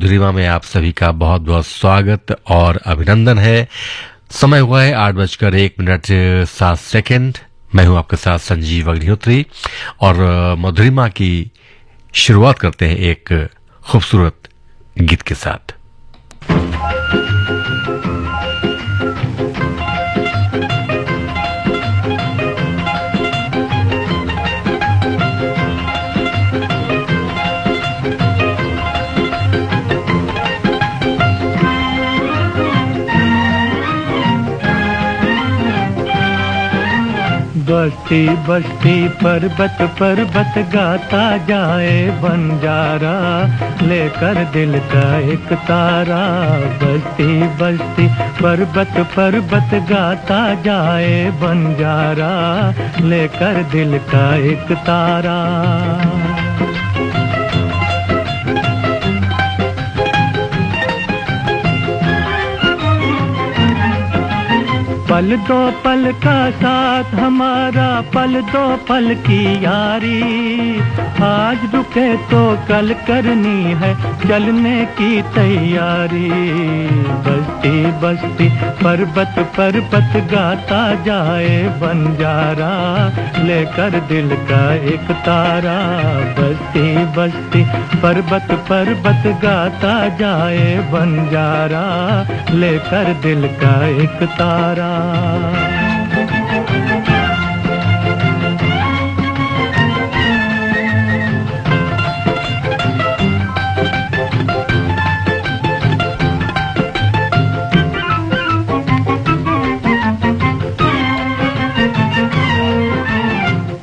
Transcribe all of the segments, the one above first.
दुरीवा में आप सभी का बहुत बहुत स्वागत और अभिनंदन है। समय हुआ है 8:01:07। मैं हूं आपके साथ संजीव अग्निहोत्री और मधुरिमा की शुरुआत करते हैं एक खूबसूरत गीत के साथ। बस्ती बस्ती पर्वत पर्वत गाता जाए बंजारा, लेकर दिल का एक तारा। बस्ती बस्ती पर्वत पर्वत गाता जाए बंजारा, लेकर दिल का एक तारा। पल दो पल का साथ हमारा, पल दो पल की यारी। आज रुके तो कल करनी है चलने की तैयारी। बस्ती बस्ती पर्वत पर्वत गाता जाए बंजारा, लेकर दिल का एक तारा। बस्ती बस्ती पर्वत पर्वत गाता जाए बंजारा, लेकर दिल का एक तारा।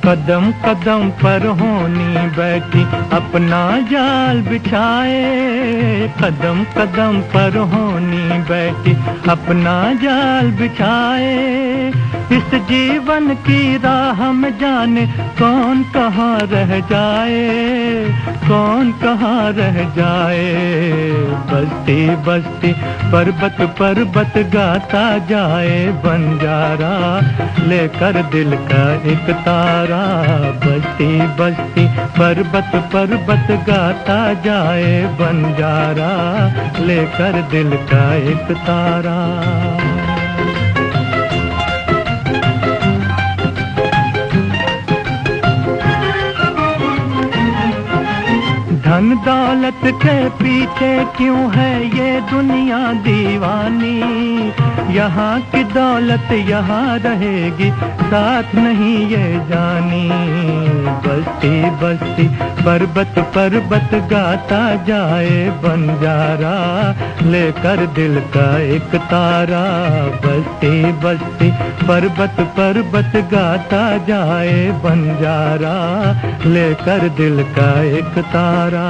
कदम कदम पर होनी बैठी अपना जाल बिछाए। कदम कदम पर होनी बैठी अपना जाल बिछाए। इस जीवन की राह में जाने कौन कहाँ रह जाए, कौन कहाँ रह जाए। बस्ती बस्ती पर्वत पर्वत गाता जाए बंजारा, लेकर दिल का एक तारा। बस्ती बस्ती पर्वत पर्वत गाता जाए बंजारा, लेकर दिल का एक तारा। धन दौलत के पीछे क्यों है ये दुनिया दीवानी। यहाँ की दौलत यहाँ रहेगी, साथ नहीं ये जानी। बस्ती बस्ती पर्वत पर्वत गाता जाए बंजारा, लेकर दिल का एक तारा। बस्ती बस्ती पर्वत पर्वत गाता जाए बंजारा, लेकर दिल का एक तारा।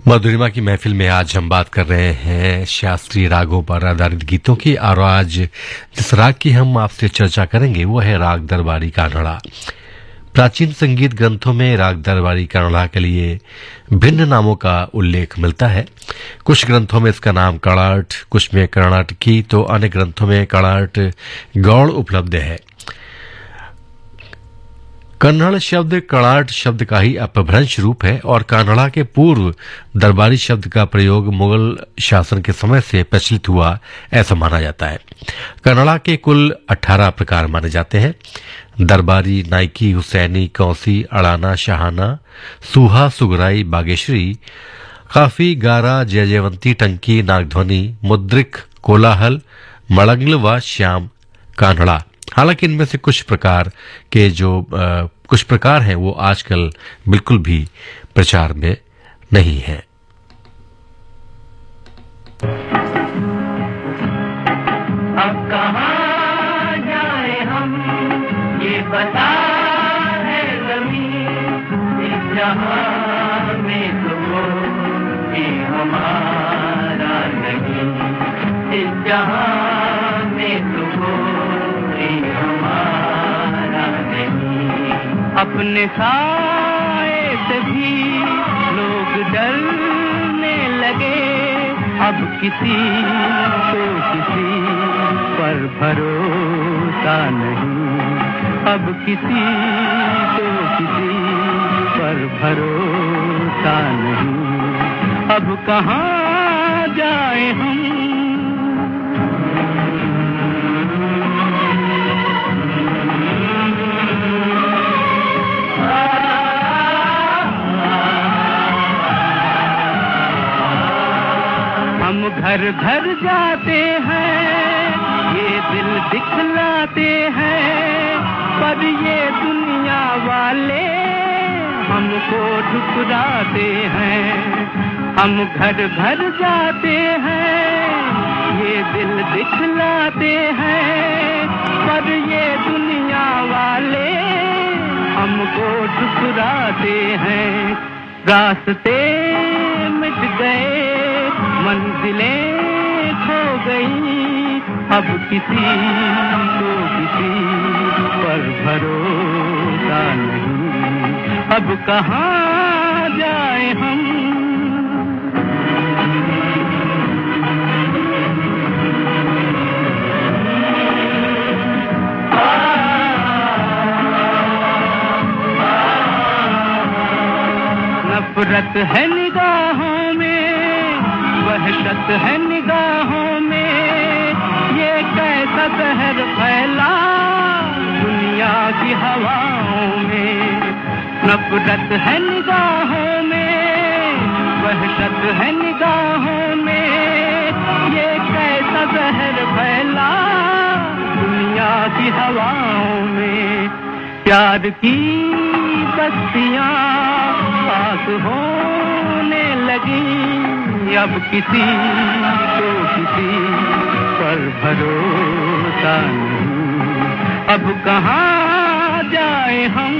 मधुरिमा की महफिल में आज हम बात कर रहे हैं शास्त्रीय रागों पर आधारित गीतों की और आज जिस राग की हम आपसे चर्चा करेंगे वो है राग दरबारी कान्हड़ा। प्राचीन संगीत ग्रंथों में राग दरबारी कान्हड़ा के लिए भिन्न नामों का उल्लेख मिलता है। कुछ ग्रंथों में इसका नाम कड़ाट, कुछ में कर्णाटकी तो अन्य ग्रंथों में कड़ाट गौड़ उपलब्ध है। कन्नड़ शब्द कड़ाट शब्द का ही अपभ्रंश रूप है और कान्हड़ा के पूर्व दरबारी शब्द का प्रयोग मुगल शासन के समय से प्रचलित हुआ ऐसा माना जाता है। कन्नड़ा के कुल 18 प्रकार माने जाते हैं। दरबारी, नाइकी, हुसैनी, कौसी, अड़ाना, शाहाना, सूहा, सुगराई, बागेश्वरी, काफी, गारा, जयजयवंती, टंकी, नागध्वनि, मुद्रिक, कोलाहल, मड़ंगल व श्याम कान्हड़ा। हालांकि इनमें से कुछ प्रकार के जो कुछ प्रकार हैं वो आजकल बिल्कुल भी प्रचार में नहीं है। अब कहाँ जाए हम ये बता है ज़मीं, इस जहां में तो जहां में तो कोई हमारा नहीं। अपने साए से भी लोग डरने लगे, अब किसी को किसी पर भरोसा नहीं। अब किसी को किसी पर भरोसा नहीं। अब कहाँ जाए हम। हम घर घर जाते हैं, ये दिल दिखलाते हैं, पर ये दुनिया वाले हमको ठुकराते हैं। हम घर घर जाते हैं, ये दिल दिखलाते हैं, पर ये दुनिया वाले हमको ठुकराते हैं। रास्ते मिट गए, मंजिलें खो गई, अब किसी को किसी पर भरोसा नहीं। अब कहाँ जाए हम। नफरत है निगाहों में, वहशत है निगाहों में, ये कैसा कहर फैला दुनिया की हवाओं में। नफरत है निगाहों में, वहशत है निगाहों में, ये कैसा कहर फैला दुनिया की हवाओं में। प्यार की बस्तियां पास होने लगी, अब किसी को किसी पर भरोसा नहीं। अब कहाँ जाए हम।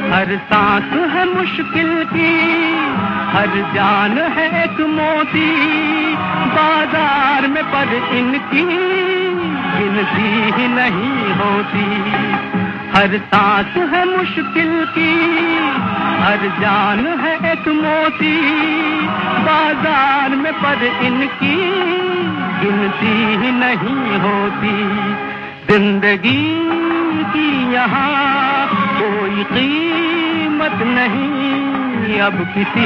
हर सांस है मुश्किल की, हर जान है एक मोती, बाजार में पर इनकी गिनती ही नहीं होती। हर सांस है मुश्किल की, हर जान है एक मोती, बाजार में पर इनकी गिनती ही नहीं होती। जिंदगी की यहाँ कोई कीमत नहीं, अब किसी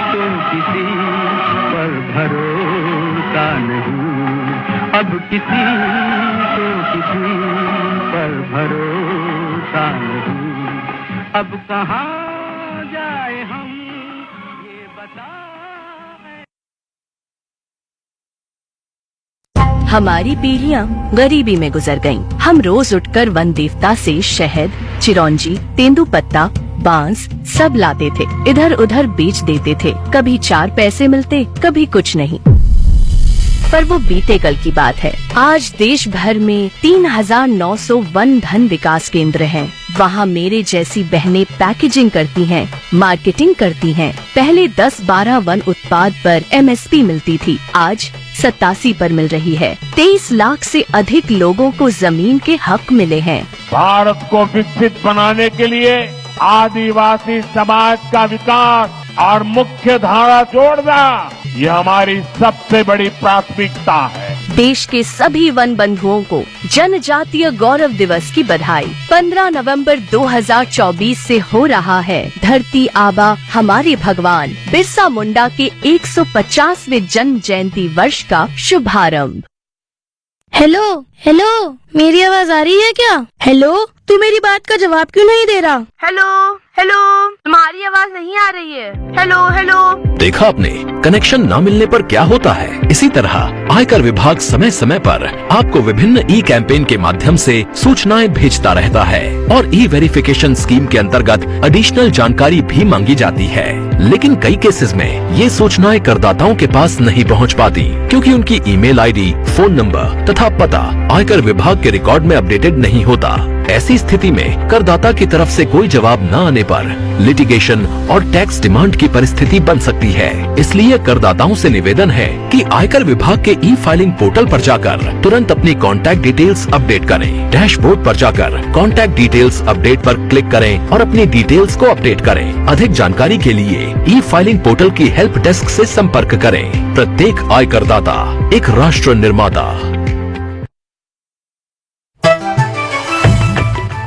को किसी पर भरोसा नहीं। अब किसी को किसी पर भरोसा नहीं। अब कहाँ जाए हम, ये बता। हमारी पीढ़ियां गरीबी में गुजर गईं। हम रोज उठकर वन देवता से शहद, चिरौंजी, तेंदुपत्ता, बांस सब लाते थे, इधर उधर बेच देते थे। कभी 4 पैसे मिलते, कभी कुछ नहीं। पर वो बीते कल की बात है। आज देश भर में 3,900 वन धन विकास केंद्र हैं। वहाँ मेरे जैसी बहनें पैकेजिंग करती हैं, मार्केटिंग करती हैं। पहले 10-12 वन उत्पाद पर MSP मिलती थी, आज 87 पर मिल रही है। 23 लाख से अधिक लोगों को जमीन के हक मिले हैं। भारत को विकसित बनाने के लिए आदिवासी समाज का विकास और मुख्य धारा जोड़ना, ये हमारी सबसे बड़ी प्राथमिकता है। देश के सभी वन बंधुओं को जनजातीय गौरव दिवस की बधाई। 15 नवंबर 2024 से हो रहा है धरती आबा हमारे भगवान बिरसा मुंडा के 150वें जन्म जयंती वर्ष का शुभारंभ। हेलो हेलो, मेरी आवाज आ रही है क्या? हेलो, तू मेरी बात का जवाब क्यों नहीं दे रहा? हेलो हेलो, तुम्हारी आवाज नहीं आ रही है। Hello hello. देखा आपने, कनेक्शन ना मिलने पर क्या होता है। इसी तरह आयकर विभाग समय समय पर आपको विभिन्न ई कैंपेन के माध्यम से सूचनाएं भेजता रहता है और ई वेरिफिकेशन स्कीम के अंतर्गत एडिशनल जानकारी भी मांगी जाती है। लेकिन कई केसेस में ये सूचनाएं करदाताओं के पास नहीं पहुंच पाती क्योंकि उनकी ईमेल आईडी, फोन नंबर तथा पता आयकर विभाग के रिकॉर्ड में अपडेटेड नहीं होता। ऐसी स्थिति में करदाता की तरफ से कोई जवाब न आने पर लिटिगेशन और टैक्स डिमांड की परिस्थिति बन सकती है। इसलिए करदाताओं से निवेदन है कि आयकर विभाग के ई फाइलिंग पोर्टल पर जाकर तुरंत अपनी कॉन्टैक्ट डिटेल्स अपडेट करें। डैशबोर्ड पर जाकर कॉन्टैक्ट डिटेल्स अपडेट पर क्लिक करें और अपनी डिटेल्स को अपडेट करें। अधिक जानकारी के लिए ई फाइलिंग पोर्टल की हेल्प डेस्क से संपर्क करें। प्रत्येक आयकरदाता एक राष्ट्र निर्माता।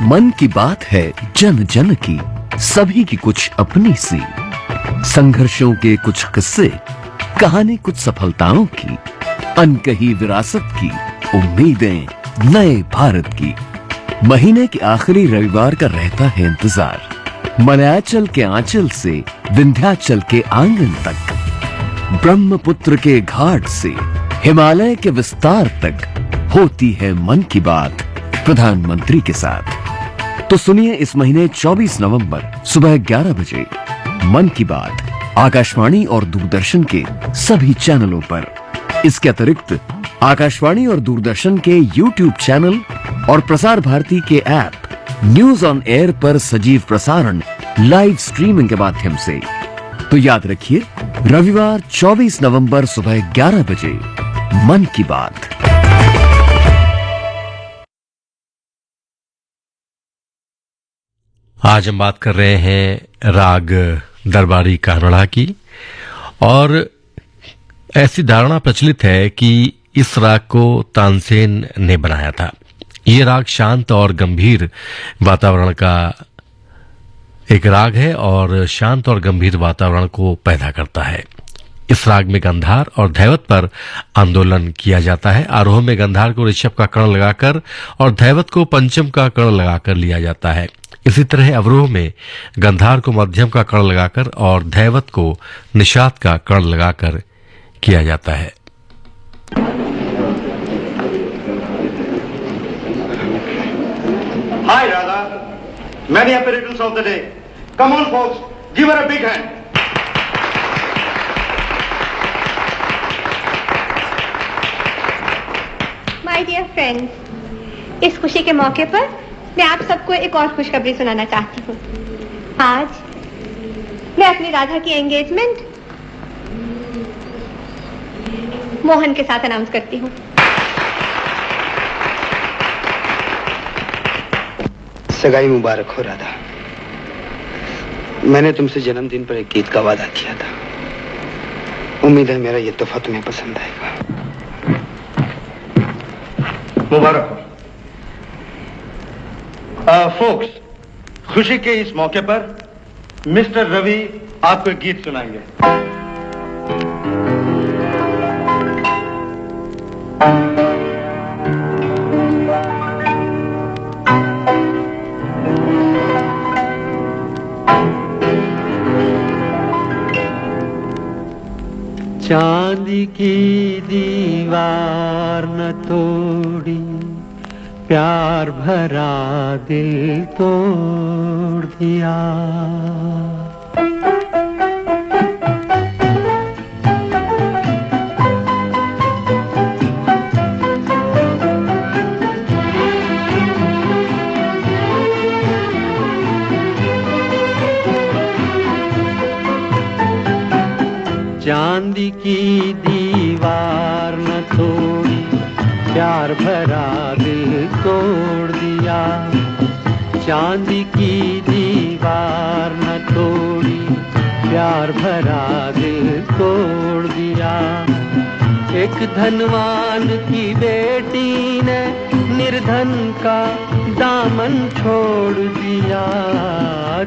मन की बात है जन जन की, सभी की कुछ अपनी सी, संघर्षों के कुछ किस्से, कहानी कुछ सफलताओं की, अनकही विरासत की, उम्मीदें नए भारत की। महीने के आखिरी रविवार का रहता है इंतजार, मलयाचल के आंचल से विंध्याचल के आंगन तक, ब्रह्मपुत्र के घाट से हिमालय के विस्तार तक होती है मन की बात प्रधानमंत्री के साथ। तो सुनिए इस महीने 24 नवंबर सुबह 11 बजे मन की बात आकाशवाणी और दूरदर्शन के सभी चैनलों पर। इसके अतिरिक्त आकाशवाणी और दूरदर्शन के YouTube चैनल और प्रसार भारती के ऐप न्यूज ऑन एयर पर सजीव प्रसारण लाइव स्ट्रीमिंग के माध्यम से। तो याद रखिए, रविवार 24 नवंबर सुबह 11 बजे मन की बात। आज हम बात कर रहे हैं राग दरबारी कानड़ा की। और ऐसी धारणा प्रचलित है कि इस राग को तानसेन ने बनाया था। ये राग शांत और गंभीर वातावरण का एक राग है और शांत और गंभीर वातावरण को पैदा करता है। इस राग में गंधार और धैवत पर आंदोलन किया जाता है। आरोह में गंधार को ऋषभ का कर्ण लगाकर और धैवत को पंचम का कर्ण लगाकर लिया जाता है। इसी तरह अवरोह में गंधार को मध्यम का कर्ण लगाकर और धैवत को निषाद का कर्ण लगाकर किया जाता है। Hi Radha, many happy returns of the day. Come on folks, give her a big hand. My dear friends, इस खुशी के मौके पर मैं आप सबको एक और खुशखबरी सुनाना चाहती हूँ। आज मैं अपनी राधा की एंगेजमेंट मोहन के साथ अनाउंस करती हूँ। सगाई मुबारक हो राधा। मैंने तुमसे जन्मदिन पर एक गीत का वादा किया था। उम्मीद है मेरा ये तोहफा तुम्हें पसंद आएगा। मुबारक हो। फोक्स, खुशी के इस मौके पर मिस्टर रवि आपको एक गीत सुनाएंगे। चांदी की दीवार न तोड़ी, प्यार भरा दिल तोड़ दिया। चांदी की दीवार न तोड़ी, प्यार भरा दिल तोड़ दिया। चांदी की दीवार न तोड़ी, प्यार भरा दिल तोड़ दिया। एक धनवान की बेटी ने निर्धन का दामन छोड़ दिया।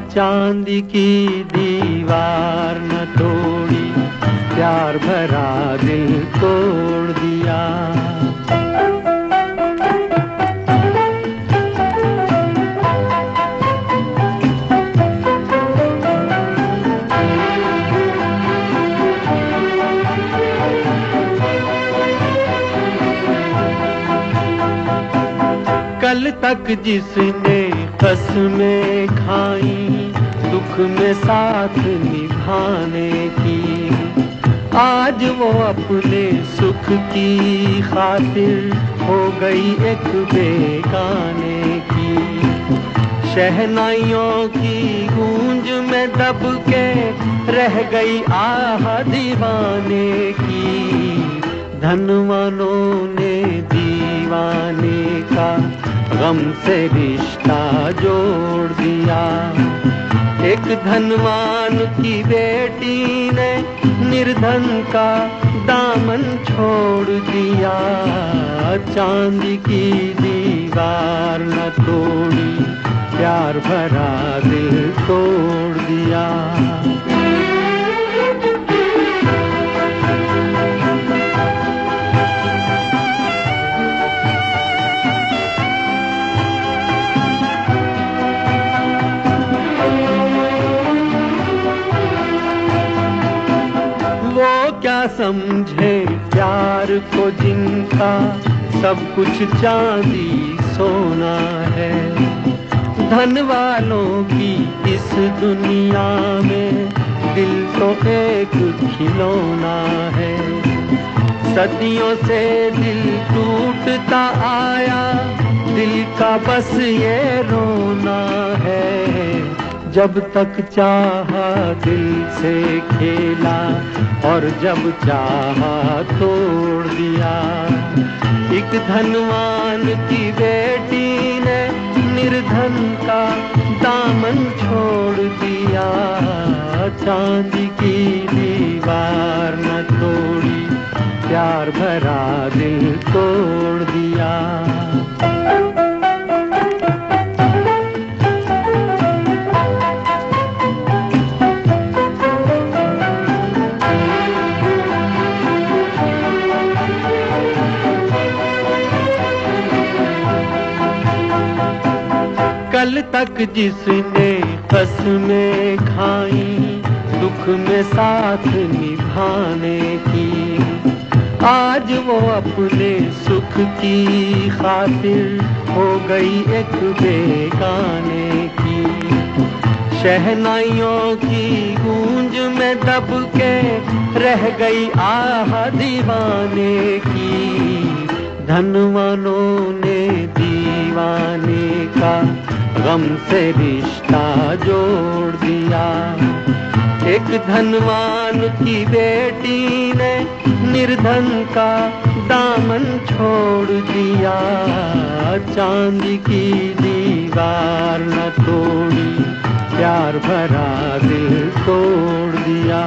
चांदी की दीवार न तोड़ी, प्यार भरा दिल तोड़ दिया। कल तक जिसने कसमें खाई दुख में साथ निभाने की, आज वो अपने सुख की खातिर हो गई एक बेगाने की। शहनाइयों की गूंज में दब के रह गई आह दीवाने की। धनवानों ने दीवाने का गम से रिश्ता जोड़ दिया। एक धनवान की बेटी ने निर्धन का दामन छोड़ दिया। चांदी की दीवार न तोड़ी, प्यार भरा दिल तोड़ दिया। क्या समझे प्यार को जिनका सब कुछ चांदी सोना है। धन वालों की इस दुनिया में दिल तो एक खिलौना है। सदियों से दिल टूटता आया, दिल का बस ये रोना है। जब तक चाहा दिल से खेला और जब चाहा तोड़ दिया। एक धनवान की बेटी ने निर्धन का दामन छोड़ दिया। चांदी की दीवार न तोड़ी, प्यार भरा दिल तोड़ दिया। कल तक जिसने कसमें खाई दुख में साथ निभाने की, आज वो अपने सुख की खातिर हो गई एक बेगाने की। शहनाइयों की गूंज में दब के रह गई आह दीवाने की। धनवानों ने दीवाने का गम से रिश्ता जोड़ दिया। एक धनवान की बेटी ने निर्धन का दामन छोड़ दिया। चांदी की दीवार न तोड़ी, प्यार भरा दिल तोड़ दिया।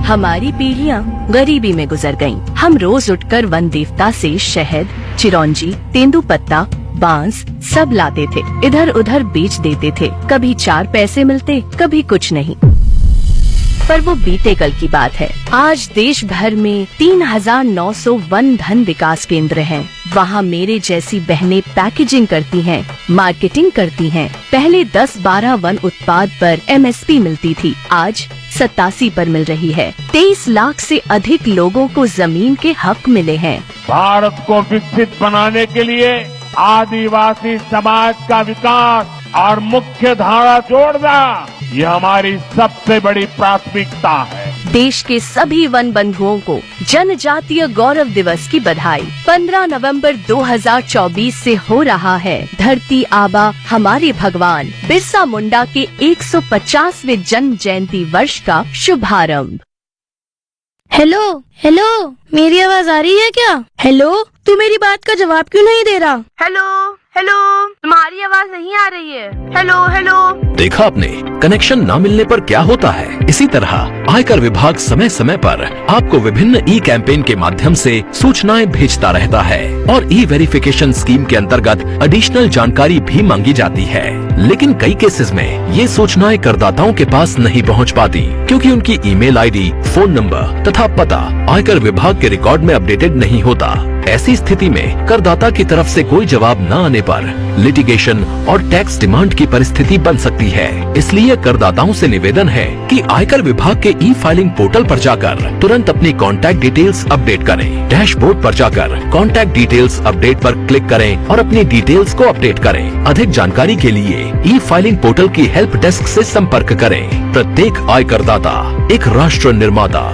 हमारी पीढ़ियां गरीबी में गुजर गईं। हम रोज उठकर वन देवता से शहद, चिरौंजी, तेंदुपत्ता, बांस सब लाते थे। इधर उधर बेच देते थे। कभी 4 पैसे मिलते, कभी कुछ नहीं। पर वो बीते कल की बात है। आज देश भर में 3900 वन धन विकास केंद्र हैं। वहाँ मेरे जैसी बहनें पैकेजिंग करती हैं, मार्केटिंग करती हैं। पहले 10-12 वन उत्पाद पर MSP मिलती थी, आज 87 पर मिल रही है। 23 लाख से अधिक लोगों को जमीन के हक मिले हैं। भारत को विकसित बनाने के लिए आदिवासी समाज का विकास और मुख्य धारा जोड़ना, ये हमारी सबसे बड़ी प्राथमिकता है। देश के सभी वन बंधुओं को जनजातीय गौरव दिवस की बधाई। 15 नवंबर 2024 से हो रहा है धरती आबा हमारे भगवान बिरसा मुंडा के 150वें जन्म जयंती वर्ष का शुभारंभ। हेलो हेलो, मेरी आवाज आ रही है क्या? हेलो, तू मेरी बात का जवाब क्यों नहीं दे रहा? हेलो हेलो, तुम्हारी आवाज नहीं आ रही है। Hello hello. देखा आपने, कनेक्शन ना मिलने पर क्या होता है। इसी तरह आयकर विभाग समय समय पर आपको विभिन्न ई कैंपेन के माध्यम से सूचनाएं भेजता रहता है और ई वेरिफिकेशन स्कीम के अंतर्गत एडिशनल जानकारी भी मांगी जाती है। लेकिन कई केसेस में ये सूचनाएं करदाताओं के पास नहीं पहुंच पाती क्योंकि उनकी ईमेल आईडी, फोन नंबर तथा पता आयकर विभाग के रिकॉर्ड में अपडेटेड नहीं होता। ऐसी स्थिति में करदाता की तरफ से कोई जवाब न आने पर लिटिगेशन और टैक्स डिमांड की परिस्थिति बन सकती है। इसलिए करदाताओं से निवेदन है कि आयकर विभाग के ई फाइलिंग पोर्टल पर जाकर तुरंत अपनी कॉन्टैक्ट डिटेल्स अपडेट करें। डैशबोर्ड पर जाकर कॉन्टैक्ट डिटेल्स अपडेट पर क्लिक करें और अपनी डिटेल्स को अपडेट करें। अधिक जानकारी के लिए ई फाइलिंग पोर्टल की हेल्प डेस्क से संपर्क करें। प्रत्येक आयकरदाता एक राष्ट्र निर्माता।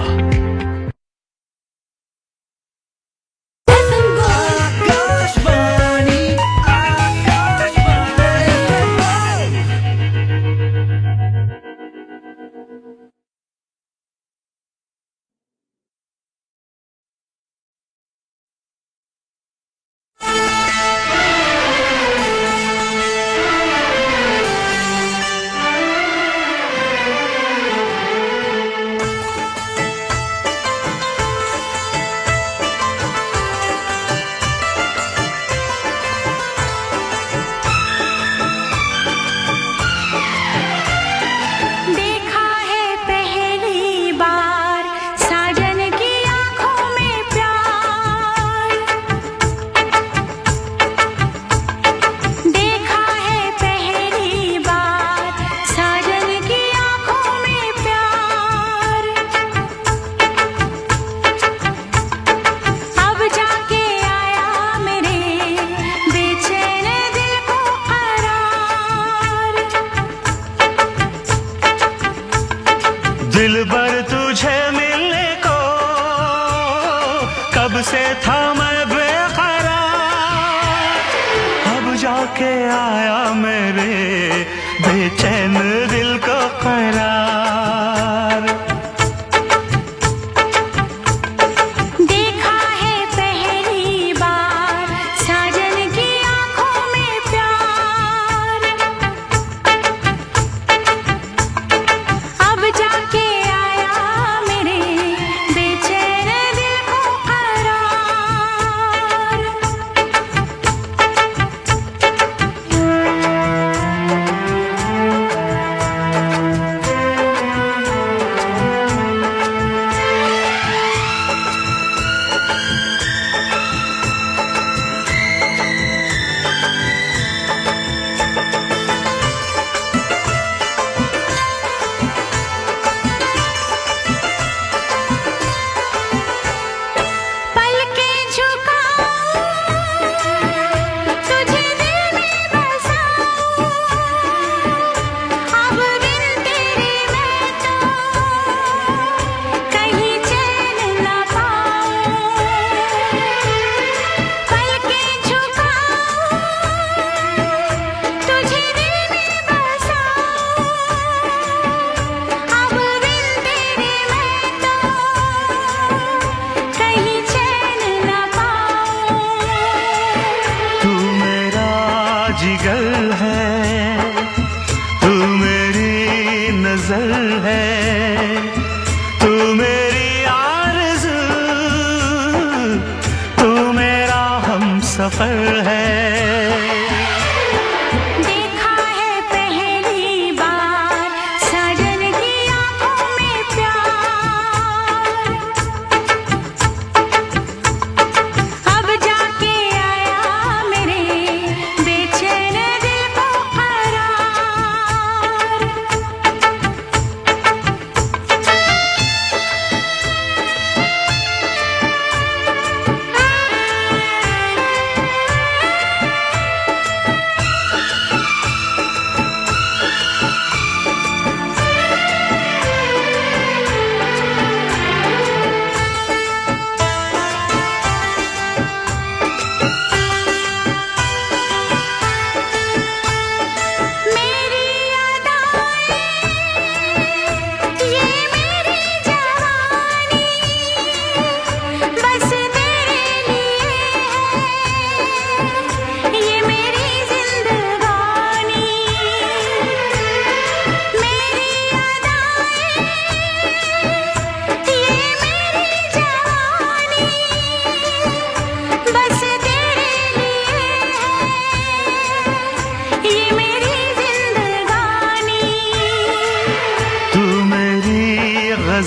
दिलबर तुझे मिलने को कब से था मैं बेकरार, अब जाके आया मेरे बेचैन दिल को करार। जिगर है तू मेरी नजर है, तू मेरी आरज़ू, तू मेरा हम सफर है।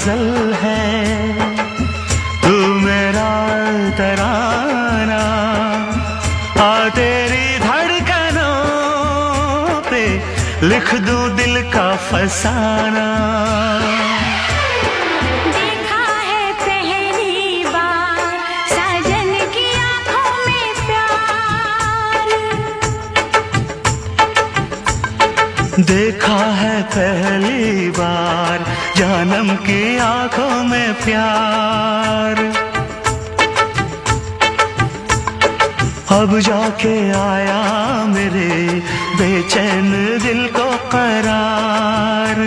गजल है, तू मेरा तराना, आ तेरी धड़कनों पे लिख दूं दिल का फसाना। देखा है पहली बार जानम की आंखों में प्यार, अब जाके आया मेरे बेचैन दिल को करार।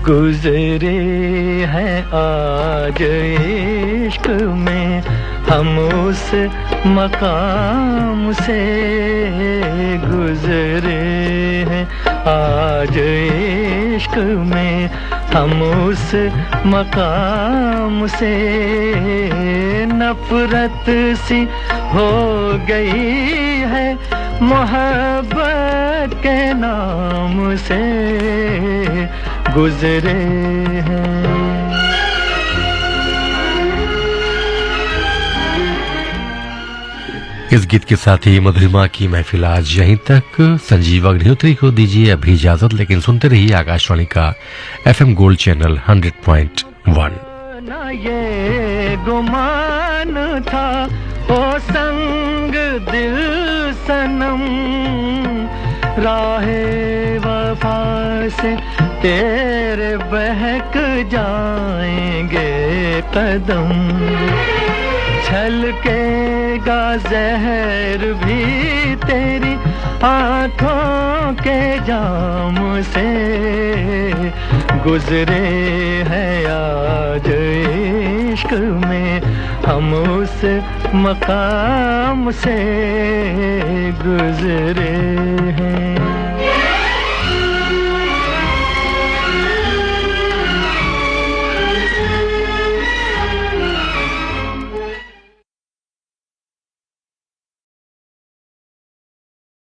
गुजरे हैं आज इश्क में हम उस मकाम से, गुजरे हैं आज इश्क में हम उस मकाम से। नफरत सी हो गई है मोहब्बत के नाम से, गुजरे हैं। इस गीत के साथ ही मधुरिमा की महफिल आज यहीं तक। संजीव अग्निहोत्री को दीजिए अभी इजाजत, लेकिन सुनते रहिए आकाशवाणी का FM गोल्ड चैनल 100.1। ना ये गुमान था ओ संग दिल सनम, राहे वफा से तेरे बहक जाएंगे कदम, छलकेगा जहर भी तेरी आंखों के जाम से, गुजरे हैं आज इश्क में हम उस मकाम से, गुजरे हैं।